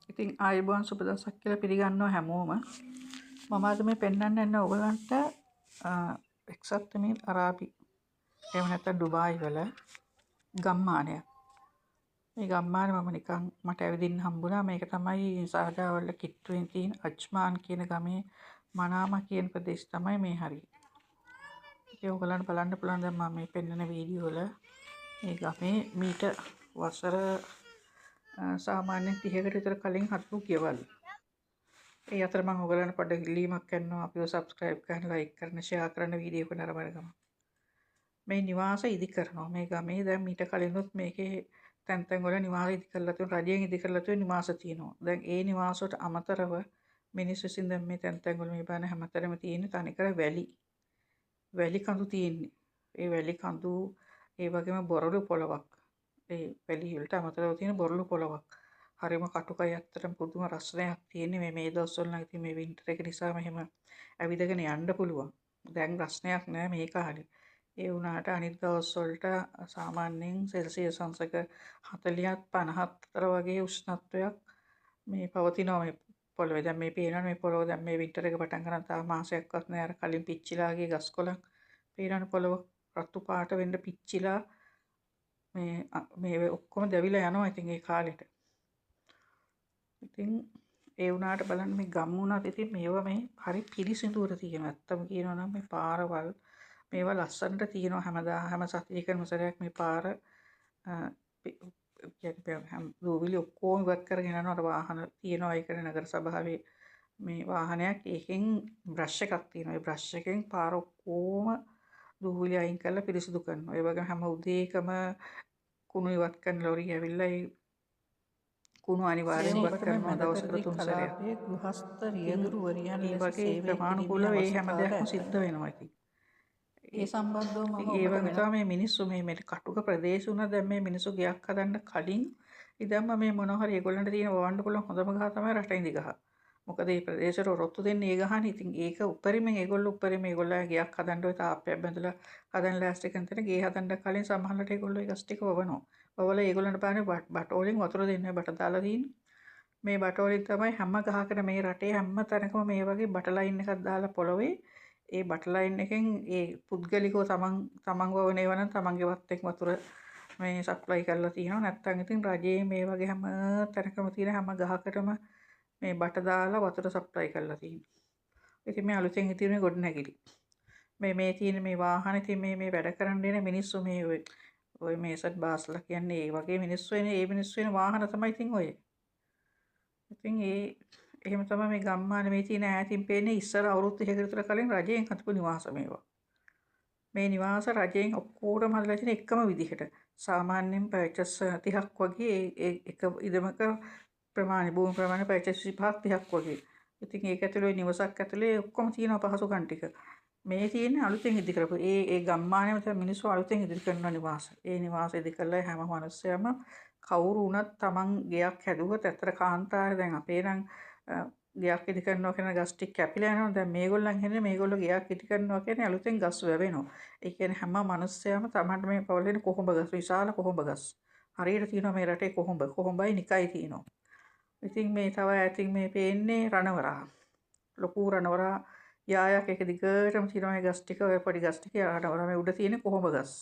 ඉතින් ආයුබෝවන් සුබ දවසක් කියලා පිළිගන්නවා හැමෝම. මම අද මේ පෙන්වන්න යන ඔයගලන්ට එක්සත් එමිරේට් අරාබි එහෙම නැත්නම් ඩුබායි වල ගම්මානයක්. මේ ගම්මානේ මම නිකන් මට ඇවිදින්න හම්බුණා. මේක තමයි සාජාවල කිට්ටුවෙන් තියෙන අජ්මාන් කියන ගමේ මනාමා කියන ප්‍රදේශ තමයි මේ හරිය. ඉතින් ඔයගලන්ට බලන්න පුළුවන් දැන් මම මේ පෙන්වන වීඩියෝ වල මේ ගමේ මීට වසර සාමාන්‍යයෙන් 30කට විතර කලින් හදපු ගෙවල්. ඒ අතර මම ඔයගලන්ට පොඩ්ඩක් ඉල්ලීමක් කරනවා අපිව subscribe කරන්න, like කරන්න, share කරන්න වීඩියෝ එක නරඹන ගමන්. මේ නිවාස ඉදි කරනවා. මේ ගමේ දැන් මීට කලිනුත් මේකේ තැන් තැන් වල නිවාස ඉදි කරලා තියෙන රජයෙන් ඉදි කරලා තියෙන නිවාස තියෙනවා. දැන් ඒ නිවාස වලට අමතරව මිනිස්සු විසින් දැන් මේ තැන් තැන් වල මේ බාන හැමතැනම තියෙන තනිකර වැලි කඳු තියෙන්නේ. ඒ වැලි කඳු ඒ වගේම බොරළු පොළවක්. ඒ වැලි වලට අමතරව තියෙන බොරළු පොළවක්. හරිම කටුකයි ඇත්තටම පුදුම රසණයක් තියෙන්නේ මේ දවස්වල නම් ඉතින් මේ වින්ටර් එක නිසා මෙහෙම ඇවිදගෙන යන්න පුළුවන්. දැන් රසණයක් නෑ මේ කාලේ. ඒ වුණාට අනිත් දවස් වලට සාමාන්‍යයෙන් සෙල්සියස් අංශක 40ත් 50ත් අතර වගේ උෂ්ණත්වයක් මේ පවතිනවා මේ පොළවේ. දැන් මේ පේනවනේ මේ පොළව දැන් මේ වින්ටර් එක පටන් ගන්න තාම මාසයක්වත් නෑ. අර කලින් පිච්චිලා ගිය ගස් කොළන් පේනවනේ පොළව රතු පාට වෙන්න පිච්චිලා මේ ඔක්කොම දැවිලා යනවා ඉතින් ඒ කාලෙට. ඉතින් ඒ වුණාට බලන්න මේ ගම් වුණාට ඉතින් මේවා මේ හරි පිරිසිදුවර තියෙනවා. ඇත්තම කියනවා නම් මේ පාරවල් මේවා ලස්සනට තියෙනවා හැම සතියකම සැරයක් මේ පාර දූවිලි ඔක්කොම ඉවත් කරගෙන යනවා. අර වාහන තියෙනවා ඒකට නගර සභාවේ මේ වාහනයක් ඒකෙන් බ්‍රෂ් එකක් තියෙනවා. ඒ බ්‍රෂ් එකෙන් පාර ඔක්කොම දූවිලි අයින් කරලා පිරිසිදු කරනවා. ඒ වගේම හැම උදේකම කුණු ඉවත් කරන ලොරි ඇවිල්ලා ඒ කුණු අනිවාර්යෙන් ඉවත් කරනවා දවසකට 3 සැරයක්. ඒ ගෘහස්ත රියදුරුවරියන් ලෙස සේවය කිරීමේ ඒ හැම දෙයක්ම සිද්ධ වෙනවා ඉතින්. ඒ සම්බන්ධව මම ඒ වගේ තමයි මේ මිනිස්සු මේ කටුක ප්‍රදේශ උනා දැන් මේ මිනිස්සු ගයක් හදන්න කලින් ඉතින්ම මේ මොනවා හරි ඒගොල්ලන්ට තියෙන වවන්න පුළුවන් හොඳම ගහ තමයි රටින්දි ගහ. මොකද මේ ප්‍රදේශවල රොත්තු දෙන්නේ ඒ ගහනේ. ඉතින් ඒක උඩරිමෙන් ඒගොල්ලෝ ගයක් හදන්න ඔය තාප්පයක් බැඳලා හදන්න ලෑස්ති කරන තැන ගේ හදන්න කලින් සමහරවිට ඒගොල්ලෝ ඒ ගස් ටික වවනවා. වවලා ඒගොල්ලන්ට පාන්නේ බට වලින් වතුර දෙන්නේ බට දාලා තියෙන්නේ. මේ බට වලින් තමයි හැම ගහකට මේ රටේ හැම තැනකම මේ වගේ බට ලයින් එකක් දාලා පොළවේ ඒ බට ලයින් එකෙන් ඒ පුද්ගලිකව තමන් වවන ඒවා නම් තමන්ගේ වත්තෙන් වතුර මේ සප්ලයි කරලා තියෙනවා. නැත්තම් ඉතින් රජයේ මේ වගේ හැම තැනකම තියෙන හැම ගහකටම මේ බට දාලා වතුර සප්ලයි කරලා තියෙනවා. ඉතින් මේ අලුතෙන් ඉතිරි ගොඩනැගිලි. මේ තියෙන මේ වාහන ඉතින් මේ වැඩ කරන්න එන මිනිස්සු මේ ඔය මේසත් බාස්ලා කියන්නේ ඒ වගේ මිනිස්සු වෙන වාහන තමයි ඉතින් ඔය. ඉතින් එහෙම තමයි මේ ගම්මානේ මේ තියෙන ඈතින් පේන්නේ ඉස්සර අවුරුදු 30කට විතර කලින් රජයෙන් හදපු නිවාස මේවා. මේ නිවාස රජයෙන් ඔක්කොටම හදලා තියෙන එකම විදිහට. සාමාන්‍යයෙන් පර්චස් 30ක් වගේ එක ඉදමක ප්‍රමාණය භූමි ප්‍රමාණය පර්චස් 25ක් 30ක් වගේ. ඉතින් ඒක ඇතුලේ නිවසක් ඇතුලේ ඔක්කොම තියෙන පහසුකම් ටික. මේ තියෙන්නේ අලුතෙන් ඉදි කරපු ඒ ගම්මානේම තියෙන මිනිස්සු අලුතෙන් ඉදි කරන නිවාස. ඒ නිවාස ඉදි කළා හැම මිනිස්සයම කවුරු වුණත් Taman ගෙයක් හැදුවොත් ඇත්තට කාන්තාරේ දැන් අපේ නම් ගෙයක් ඉදි කරනවා කියන ගස් ටික කැපිලා යනවා. දැන් මේගොල්ලන් කියන්නේ මේගොල්ලෝ ගෙයක් ඉදි කරනවා කියන්නේ අලුතෙන් ගස් වැවෙනවා. ඒ කියන්නේ හැම මිනිස්සයම Tamanට මේ පවලෙන කොහොඹ ගස් විශාල කොහොඹ ගස්. හරියට තියෙනවා මේ රටේ කොහොඹයි නිකයි තියෙනවා. ඉතින් මේ තව ඈතින් මේ පේන්නේ රණවරා. ලොකු රණවරා යායක් එක දිගටම තියෙනවා මේ ගස් ටික ඔය පොඩි ගස් ටික රණවරා මේ උඩ තියෙන කොහොඹ ගස්.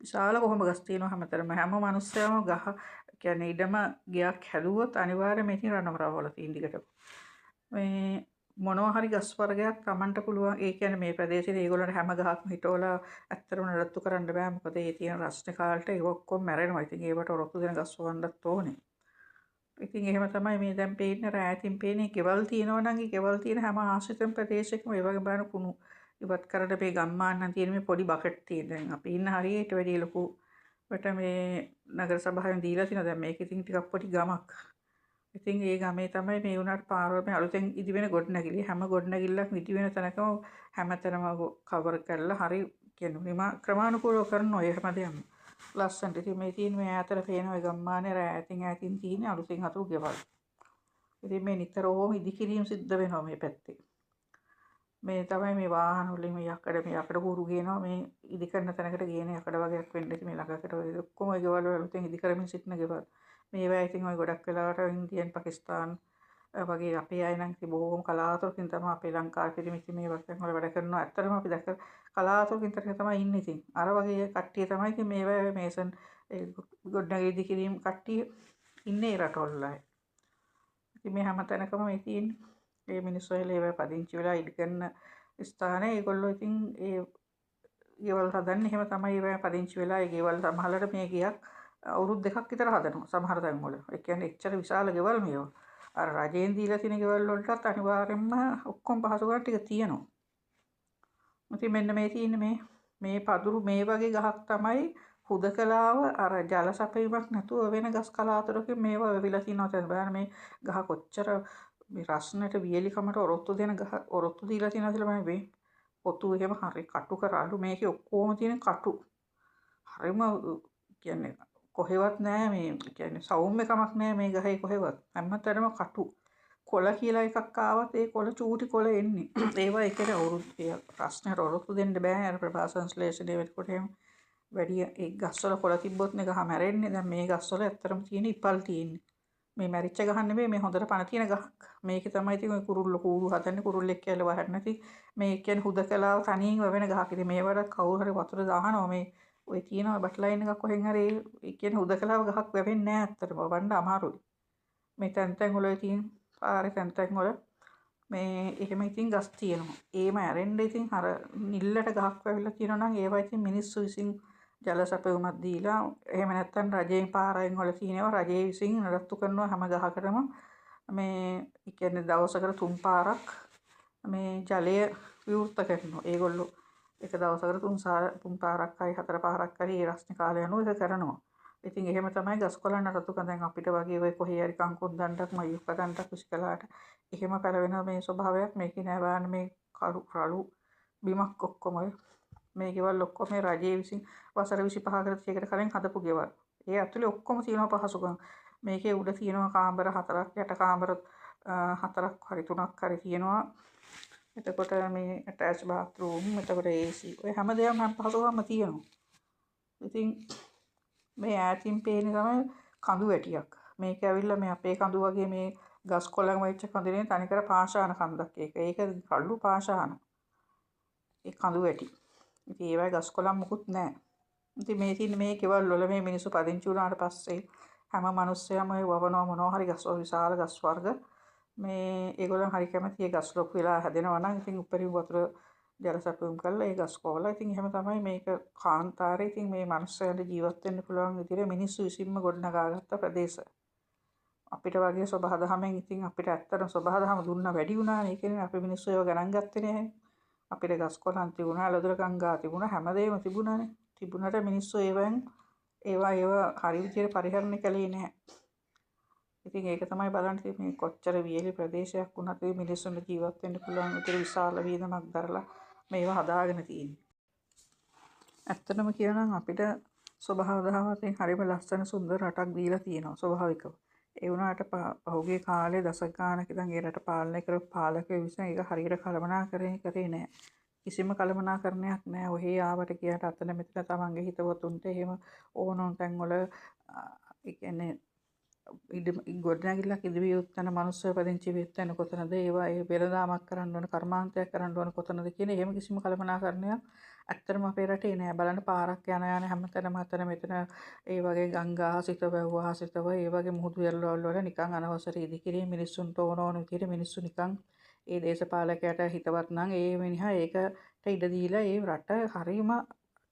විශාල කොහොඹ ගස් තියෙනවා හැමතැනම හැම මිනිස්සයම ගහ කියන්නේ ඉඩම ගයක් හැදුවොත් අනිවාර්යයෙන් මේ තියෙන රණවරා වල තියෙන දිගට මේ මොනවා හරි ගස් වර්ගයක් Tamanට පුළුවන් ඒ කියන්නේ මේ ප්‍රදේශයේ ඒගොල්ලන්ට හැම ගහක්ම හිටවලා ඇත්තටම නඩත්තු කරන්න බෑ මොකද ඒ තියෙන රස්නේ කාලට ඒක ඔක්කොම මැරෙනවා. ඉතින් ඒවට රොත්තු දෙන ගස් වවන්නත් ඕනේ. ඉතින් එහෙම තමයි මේ දැන් පේන්නේ රායතින් පේන්නේ ගෙවල් තියෙනවා නම් ඒ ගෙවල් තියෙන හැම ආශ්‍රිතම ප්‍රදේශයකම ඒ වගේ බලන කුණු ඉවත් කරලා මේ ගම්මාන තියෙන මේ පොඩි බකට් තියෙන. දැන් අපි ඉන්න හරියට වැඩි ලොකු වට මේ නගර සභාවෙන් දීලා තිනවා. දැන් මේක ඉතින් ටිකක් පොඩි ගමක්. ඉතින් ඒ ගමේ තමයි මේ උනාට පාරවල් මේ අලුතෙන් ඉදි වෙන ගොඩනැගිලි හැම ගොඩනැගිල්ලක් ඉදි වෙන තැනකම හැමතැනම කවර් කරලා හරි කියනවා ක්‍රමානුකූලව කරන ඔය හැමදේම ලස්සනට. ඉතින් මේ තියෙන මේ ඈතට පේන ඔය ගම්මානේ ඈතින් තියෙන අලුතෙන් හදපු ගෙවල්. ඉතින් මේ නිතරම ඉදිකිරීම සිද්ධ වෙනවා මේ පැත්තේ. මේ තමයි මේ වාහන වලින් මේ යකඩ හුරු ගේනවා මේ ඉදි කරන තැනකට ගේන යකඩ වගේක් වෙන්න ඉතින් මේ ළඟකට ඔය ඔක්කොම ගෙවල් වල අලුතෙන් ඉදි කරමින් සිටින ගෙවල්. මේවා ඉතින් ඔය ගොඩක් වෙලාවට ඉන්දියන් පාකිස්තාන් වගේ අපේ අය නම් ඉතින් බොහොම කලාතුරකින් තමයි අපේ ලංකාවේ පිරිමි ඉතින් මේ වගේ වල වැඩ කරනවා. ඇත්තටම අපි දැක්ක කලාතුරකින් තමයි ඉන්නේ ඉතින්. අර වගේ කට්ටිය තමයි ඉතින් මේවා මේසන් ගොඩනැගිලි ඉදිකිරීම කට්ටිය ඉන්නේ රටවල අය. ඉතින් මේ හැම තැනකම මේ තියෙන්නේ. මේ මිනිස්සු ඒවා පදිංචි වෙලා ඉඩ ගන්න ස්ථානේ ඒගොල්ලෝ ඉතින් ඒ ගෙවල් හදන්නේ එහෙම තමයි ඒවා පදිංචි වෙලා ඒ ගෙවල් සමහරවිට මේ ගියක් අවුරුදු 2ක් විතර හදනවා සමහර තැන්වල. ඒ කියන්නේ එච්චර විශාල ගෙවල් මේවා. අර රජයෙන් දීලා තියෙන ගෙවල් වලටත් අනිවාර්යෙන්ම ඔක්කොම පහසුකම් ටික තියෙනවා. ඉතින් මෙන්න මේ තියෙන්නේ මේ පදුරු මේ වගේ ගහක් තමයි හුදකලාව අර ජල සැපයීමක් නැතුව වෙන ගස් කලාතුරකින් මේවා වෙවිලා තියෙනවා. දැන් බලන්න මේ ගහ කොච්චර මේ රස්නට වියලිකමට ඔරොත්තු දෙන ගහ ඔරොත්තු දීලා තියෙනවා කියලා බලන්න මේ පොතු එහෙම හරි කටු කරාලු මේකේ ඔක්කොම තියෙන කටු. හරිම කියන්නේ කොහෙවත් නෑ මේ කියන්නේ සෞම්‍යකමක් නෑ මේ ගහේ කොහෙවත්. හැමතැනම කටු. කොළ කියලා එකක් ආවත් ඒ කොළ චූටි කොළ එන්නේ. ඒවා එකට අවුරුදු රස්නට ඔරොත්තු දෙන්න බෑ. අර ප්‍රභා සංශ්ලේෂණය වෙනකොට එහෙම වැඩි ඒ ගස්වල කොළ තිබ්බොත් නේ ගහ මැරෙන්නේ. දැන් මේ ගස්වල ඇත්තටම තියෙන ඉපල් තියෙන්නේ. මේ මැරිච්ච ගහ නෙමෙයි මේ හොඳට පණ තියෙන ගහක්. මේකේ තමයි ඉතින් ඔය කුරුල්ල කූඩු හදන්නේ කුරුල්ලෙක් කියලා වහන්න නැති. මේ කියන්නේ හුදකලාව තනියෙන් වෙන ගහක්. ඉතින් මේවට කවුරු හරි වතුර දානවා මේ ඔය තියෙනවා බට්ලයින් එකක් කොහෙන් හරි ඒ කියන්නේ හුදකලාව ගහක් වැවෙන්නේ නැහැ ඇත්තටම. වවන්න අමාරුයි. මේ තැන් වල තියෙන පාරේ තැන් වල මේ එහෙම ඉතින් ගස් තියෙනවා. ඒම ඇරෙන්න ඉතින් අර නිල්ලට ගහක් වැවිලා තියෙනවා නම් ඒවා ඉතින් මිනිස්සු විසින් ජල සැපයුමක් දීලා එහෙම නැත්නම් රජයෙන් පාරයන් වල තියෙනවා රජයේ විසින් නඩත්තු කරනවා හැම ගහකටම මේ ඒ කියන්නේ දවසකට 3 පාරක් මේ ජලය විවෘත කරනවා. ඒගොල්ලෝ එක දවසකට 3 පාරක් හරි 4 පාරක් හරි ඒ රස්නේ කාලය අනුව ඒක කරනවා. ඉතින් එහෙම තමයි ගස් කොළන් නඩත්තු කරන දැන් අපිට වගේ ඔය කොහේ හරි කංකුත් දණ්ඩක් මයුක්ක දණ්ඩක් කුසිකලාට එහෙම පැලවෙන මේ ස්වභාවයක් මේකේ නෑ. බලන්න මේ කළු බිමක් ඔක්කොම මේ ගෙවල් ඔක්කොම මේ රජයේ විසින් වසර 25කට 30කට කලින් හදපු ගෙවල්. ඒ ඇතුලේ ඔක්කොම තියෙනවා පහසුකම්. මේකේ උඩ තියෙනවා කාමර 4ක් යට කාමර 4ක් හරි 3ක් හරි තියෙනවා. එතකොට මේ ඇටච් බාත්රූම් එතකොට AC ඔය හැම දෙයක්ම හැම පහසුකම්ම තියෙනවා. ඉතින් මේ ඈතින් පේන්නේ තමයි කඳු වැටියක්. මේක ඇවිල්ලා මේ අපේ කඳු වගේ මේ ගස් කොළන් වෙච්ච කඳුනේ තනිකර පාෂාණ කන්දක් ඒක. ඒක කළු පාෂාණ. ඒ කඳු වැටි. ඉතින් ඒවයි ගස් කොළන් මුකුත් නැහැ. ඉතින් මේ තියෙන මේ කෙවල් වල මේ මිනිස්සු පදිංචි වුණාට පස්සේ හැම මිනිස්සයම ඔය වවනවා මොනවා හරි ගස් විශාල ගස් වර්ග මේ ඒගොල්ලන් හරි කැමති ඒ ගස් ලොකු වෙලා හැදෙනවා නම් ඉතින් උඩරින් වතුර ජල සැපයුම් කරලා ඒ ගස් කොවලා ඉතින් එහෙම තමයි මේක කාන්තාරේ ඉතින් මේ මිනිස්සුන්ට ජීවත් වෙන්න පුළුවන් විදිහට මිනිස්සු විසින්ම ගොඩනගාගත්ත ප්‍රදේශ. අපිට වගේ සබහාදහමෙන් ඉතින් අපිට ඇත්තටම සබහාදහම දුන්නා වැඩි වුණානේ. ඒ කියන්නේ අපි මිනිස්සු ඒව ගණන් ගත්තේ නැහැ. අපිට ගස් කොළන් තිබුණා, ලොදර ගංගා තිබුණා, හැමදේම තිබුණානේ. තිබුණාට මිනිස්සු ඒවා හරි විදිහට පරිහරණය කළේ නැහැ. ඉතින් ඒක තමයි බලන්න මේ කොච්චර වියලි ප්‍රදේශයක් වුණත් මේ මිනිස්සුන්ට ජීවත් වෙන්න පුළුවන් උතර විශාල වේදමක් දරලා මේවා හදාගෙන තියෙන්නේ. ඇත්තටම කියනනම් අපිට ස්වභාවදහමෙන් හරිම ලස්සන සුන්දර රටක් දීලා තියෙනවා ස්වභාවිකව. ඒ වුණාට පහුගිය කාලේ දශක ගානක ඉඳන් ඒ රට පාලනය කරපු පාලකයෝ විසින් ඒක හරියට කළමනාකරණය කරේ නැහැ. කිසිම කළමනාකරණයක් නැහැ. ඔහේ ආවට ගියාට අතන මෙතන තමන්ගේ හිතවතුන්ට එහෙම ඕනෝන් තැන්වල ඒ කියන්නේ ගොඩනැගිල්ලක් ඉදිවි යුත්තන මනුස්සය පදිංචි වෙත්තන කොතනද ඒවා ඒ වෙළඳාමක් කරන්න ඕන කර්මාන්තයක් කරන්න ඕන කොතනද කියන එහෙම කිසිම කළමනාකරණයක් ඇත්තටම අපේ රටේ නෑ. බලන්න පාරක් යන හැමතැනම අතන මෙතන ඒ වගේ ගංගා සිත වැව්වා සිතව ඒ වගේ මුහුදු යල්වල වල නිකන් අනවසර ඉදිකිරීම මිනිස්සුන්ට ඕන විදිහට මිනිස්සු නිකන් ඒ දේශපාලකයට හිතවත් නම් ඒ මිනිහා ඒකට ඉඩ දීලා ඒ රට හරීම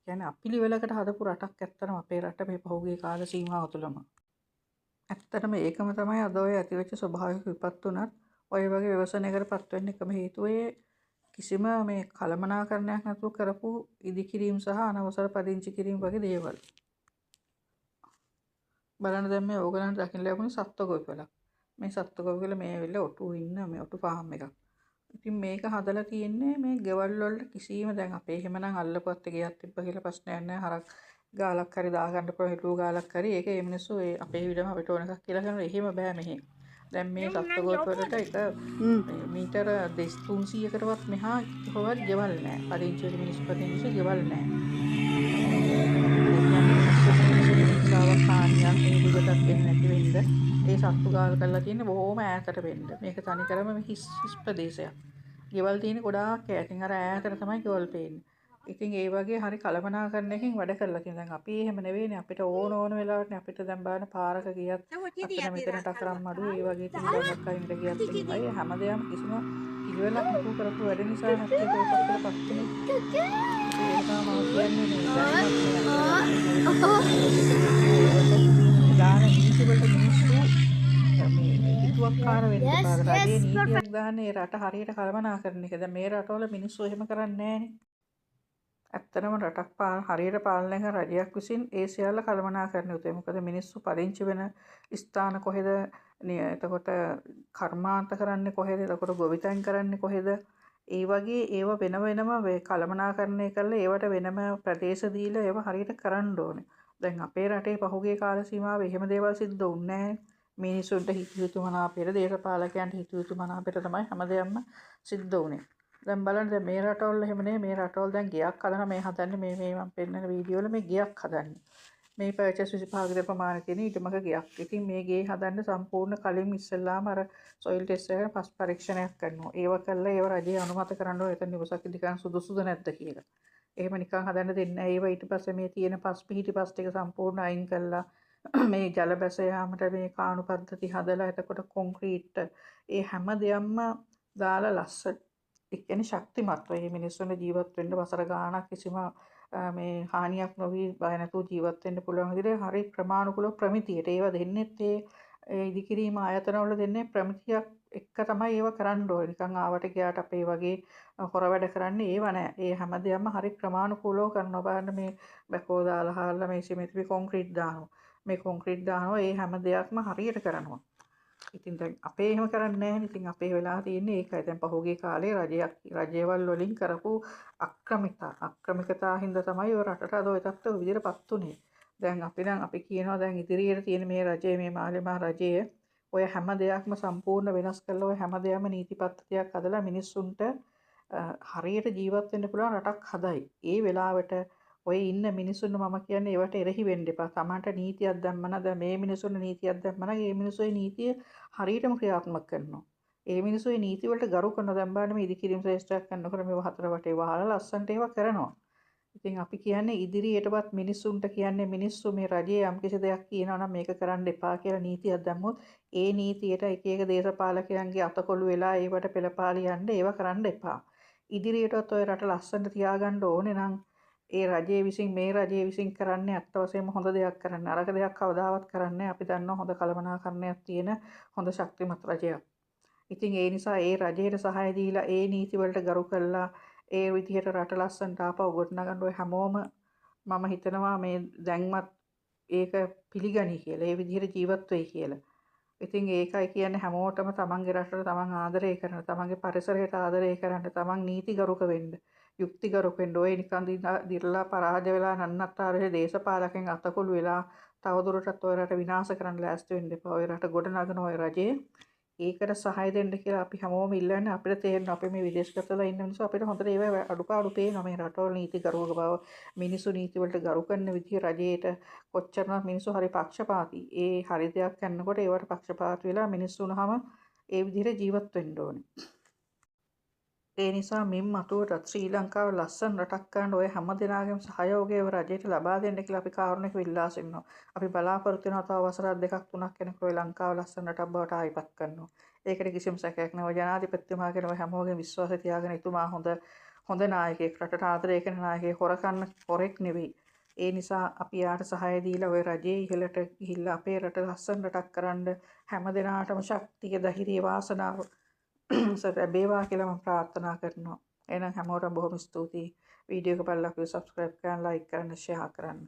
කියන්නේ අපිලිවෙලකට හදපු රටක් ඇත්තටම අපේ රට මේ පහුගිය කාල සීමාව තුළම. ඇත්තටම ඒකම තමයි අද ඔය ඇතිවෙච්ච ස්වභාවික විපත් උනත් ඔය වගේ ව්‍යවසනයකටපත් වෙන්න එකම හේතුව කිසිම මේ කළමනාකරණයක් නැතුව කරපු ඉදිකිරීම සහ අනවසර පදිංචි කිරීම වගේ දේවල්. බලන්න දැන් මේ ඕගලන්ට දකින්න ලැබුණේ සත්ත්වගොවිපලක්. මේ සත්ත්වගොවිපල මේ ඇවිල්ලා ඔටු ඉන්න මේ ඔටු ෆාම් එකක්. ඉතින් මේක හදලා තියෙන්නේ මේ ගෙවල් වල කිසිම දැන් අපේ එහෙමනම් අල්ලපුවත් ගෙයක් තිබ්බ කියලා ප්‍රශ්නයක් නැහැ. හරක් ගාලක් හරි දාගන්න පුළුවන් හිටු ගාලක් හරි ඒක මේ මිනිස්සු ඒ අපේ විදම අපිට ඕන එකක් කියලා කරනවා. එහෙම බෑ මෙහෙ. දැන් මේ සත්ත්වගොවිපලට එක මීටර 300කටවත් මෙහා කොහොමවත් ගෙවල් නැහැ. පදිංචි වෙන මිනිස්සු පදිංචි ගෙවල් නැහැ. හානියක් මේ දිගටත් වෙන්නේ නැති වෙන්න ඒ සත්තු ගාල් කරලා තියෙන්නේ බොහොම ඈතට වෙන්න. මේක තනිකරම හිස් ප්‍රදේශයක්. ගෙවල් තියෙන්නේ ගොඩාක් ඈතින් අර ඈතට තමයි ගෙවල් පේන්නේ. ඉතින් ඒ වගේ හරි කළමනාකරණයකින් වැඩ කරලා තියෙනවා. දැන් අපි එහෙම නෙවෙයිනේ අපිට ඕන වෙලාවට අපිට දැන් බලන්න පාරක ගියත් අතන මෙතන ටකරම් අඩු ඒ වගේ කිරිබංගක් අයින්ට ගියත් එහෙමයි හැමදේම කිසිම පිළිවෙලක් නැතුව කරපු වැඩ නිසා අපිට ඒ පැත්තට පස්සුනේ. ඒක තමයි මම කියන්නේ මේ දාන නීති වලට මිනිස්සු මේ හිතුවක්කාර වෙන්න එපා. රජයේ නීතියක් දාන්නේ රට හරියට කළමනාකරන එක. දැන් මේ රටවල මිනිස්සු එහෙම කරන්නේ නැහනේ. ඇත්තටම රටක් හරියට පාලනය කරන රජයක් විසින් ඒ සියල්ල කළමනාකරණය යුතුයි. මොකද මිනිස්සු පදිංචි වෙන ස්ථාන කොහෙද? එතකොට කර්මාන්ත කරන්නේ කොහෙද? එතකොට ගොවිතැන් කරන්නේ කොහෙද? ඒ වගේ ඒව වෙනම කළමනාකරණය කරලා ඒවට වෙනම ප්‍රදේශ දීලා ඒව හරියට කරන්න ඕනේ. දැන් අපේ රටේ පහුගිය කාල සීමාවේ එහෙම දේවල් සිද්ධ වුණේ නැහැ. මිනිසුන්ට හිතුවමනාපෙට දේශපාලකයන්ට හිතුවමනාපෙට තමයි හැමදේම සිද්ධ වුණේ. දැන් බලන්න දැන් මේ රටවල එහෙම නෙමෙයි. මේ රටවල දැන් ගෙයක් හදන මේ හදන්නේ මේ මම පෙන්නන වීඩියෝ වල මේ ගෙයක් හදන්නේ. මේ පර්චේස් 25 කට ප්‍රමාණය තියෙන ඊටමක ගෙයක්. ඉතින් මේ ගේ හදන්න සම්පූර්ණ කලින් ඉස්සෙල්ලාම අර සොයිල් ටෙස්ට් එකකට පස් පරීක්ෂණයක් කරනවා. ඒව කළා ඒව රජය අනුමත කරන්න ඕනේ. එතන නිවසක් ඉදිකරන සුදුසුද නැද්ද කියලා. එහෙම නිකන් හදන්න දෙන්නේ නැහැ. ඒව ඊට පස්සේ මේ තියෙන පස් පිහිටි පස් ටික සම්පූර්ණ අයින් කළා. මේ ජල බැස යාමට මේ කාණු පද්ධති හදලා එතකොට කොන්ක්‍රීට් ඒ හැම දෙයක්ම දාලා ලස්සන ඒ කියන්නේ ශක්තිමත්ව මේ මිනිස්සුන්ට ජීවත් වෙන්න වසර ගාණක් කිසිම මේ හානියක් නොවි බය නැතුව ජීවත් වෙන්න පුළුවන් විදිහට හරි ක්‍රමානුකූලව ප්‍රමිතියට ඒව දෙන්නෙත් ඒ ඉදිකිරීම ආයතනවල දෙන්නේ ප්‍රමිතියක් එක්ක තමයි ඒව කරන්න ඕනේ. නිකන් ආවට ගියාට අපේ වගේ හොර වැඩ කරන්නේ ඒව නෑ. ඒ හැමදේම හරි ක්‍රමානුකූලව කරනවා. බලන්න මේ බැකෝ දාලා හාල්ලා මේ සිමෙන්ති කොන්ක්‍රීට් දානවා. මේ කොන්ක්‍රීට් දානවා ඒ හැම දෙයක්ම හරියට කරනවා. ඉතින් දැන් අපේ එහෙම කරන්නේ නැහැ. ඉතින් අපේ වෙලා තියෙන්නේ ඒකයි. දැන් පහුගිය කාලේ රජයවල් වලින් කරපු අක්‍රමිකතා හින්දා තමයි ඔය රටට අද ඔය තත්ත්ව විදිහටපත් උනේ. දැන් අපි කියනවා දැන් ඉදිරියට තියෙන මේ රජය මේ මාළේ රජය ඔය හැම දෙයක්ම සම්පූර්ණ වෙනස් කරලා ඔය හැම දෙයක්ම නීති පද්ධතියක් හදලා මිනිස්සුන්ට හරියට ජීවත් වෙන්න පුළුවන් රටක් හදයි. ඒ වෙලාවට ඔය ඉන්න මිනිස්සුන්ට මම කියන්නේ ඒවට එරෙහි වෙන්න එපා. Tamanට නීතියක් දැම්මම දැන් මේ මිනිස්සුන්ට නීතියක් දැම්මම මේ මිනිස්සු ඒ නීතිය හරියටම ක්‍රියාත්මක කරනවා. ඒ මිනිස්සු ඒ නීති වලට ගරු කරනවා. දැන් බලන්න මේ ඉදිකිරීම ශ්‍රේෂ්ඨයක් කරනකොට මේව හතර වටේ වහලා ලස්සන්ට ඒවා කරනවා. ඉතින් අපි කියන්නේ ඉදිරියටවත් මිනිස්සුන්ට කියන්නේ මිනිස්සු මේ රජයේ යම්කිසි දෙයක් කියනවා නම් මේක කරන්න එපා කියලා නීතියක් දැම්මොත් ඒ නීතියට එක දේශපාලකයන්ගේ අතකොළු වෙලා ඒවට පෙළපාලි යන්න ඒව කරන්න එපා. ඉදිරියටවත් ඔය රට ලස්සනට තියාගන්න ඕනේ නම් ඒ රජයේ විසින් මේ රජයේ විසින් කරන්නේ අත්ත වශයෙන්ම හොඳ දෙයක් කරන්නේ. අරක දෙයක් කවදාවත් කරන්නේ අපි දන්නවා හොඳ කළමනාකරණයක් තියෙන හොඳ ශක්තිමත් රජයක්. ඉතින් ඒ නිසා ඒ රජයට සහාය දීලා ඒ නීති වලට ගරු කළා ඒ විදිහට රට ලස්සනට ආපහු ගොඩනගන්න ඔය හැමෝම මම හිතනවා මේ දැන්වත් ඒක පිළිගනි කියලා. ඒ විදිහට ජීවත් වෙයි කියලා. ඉතින් ඒකයි කියන්නේ හැමෝටම තමන්ගේ රටට තමන් ආදරය කරන, තමන්ගේ පරිසරයට ආදරය කරන්න, තමන් නීතිගරුක වෙන්න, යුක්තිගරුක වෙන්න. ඔය නිකන් දිරලා පරාජය වෙලා නන්නත්තරේ දේශපාලකෙන් අතකොළු වෙලා තවදුරටත් ඔය රට විනාශ කරන්න ලෑස්ති වෙන්න එපා. ඔය රට ගොඩනගන ඔය රජේ ඒකට සහාය දෙන්න කියලා අපි හැමෝම ඉල්ලන්නේ. අපිට තේරෙනවා අපි මේ විදේශගතලා ඉන්න නිසා අපිට හොඳට ඒව අඩුපාඩු පේනවා. මේ රටවල නීති ගරුක බව, මිනිස්සු නීති වලට ගරු කරන විදිහ රජයේට කොච්චරනම් මිනිස්සු හරි පක්ෂපාතී. ඒ හරි දෙයක් කරනකොට ඒවට පක්ෂපාත වෙලා මිනිස්සු වුණාම ඒ විදිහට ජීවත් වෙන්න ඕනේ. ඒ නිසා මින් මතුවට ශ්‍රී ලංකාව ලස්සන රටක් කරන්න ඔය හැම දෙනාගේම සහයෝගය රජයට ලබා දෙන්න කියලා අපි කාරුණික විල්ලා සිටිනවා. අපි බලාපොරොත්තු වෙනවා තව වසර දෙකක් තුනක් යනකොට ඔය ලංකාව ලස්සන රටක් බවට ආයිපත් කරනවා. ඒකට කිසිම සැකයක් නැහැ. ජනාධිපතිතුමා ගැන ඔය හැමෝගෙම විශ්වාසය තියාගෙන එතුමා හොඳ නායකයෙක්, රටට ආදරය කරන නායකයෙක්, හොරෙක් නෙවෙයි. ඒ නිසා අපි යාට සහාය දීලා ඔය රජයේ ඉහළට ගිහිල්ලා අපේ රට ලස්සන රටක් කරන්න හැම දිනාටම ශක්තිය, ධෛර්යය, වාසනාව ලැබේවා කියලා මම ප්‍රාර්ථනා කරනවා. එහෙනම් හැමෝටම බොහොම ස්තුතියි. වීඩියෝ එක බලලා අපිව subscribe කරන්න, like කරන්න, share කරන්න.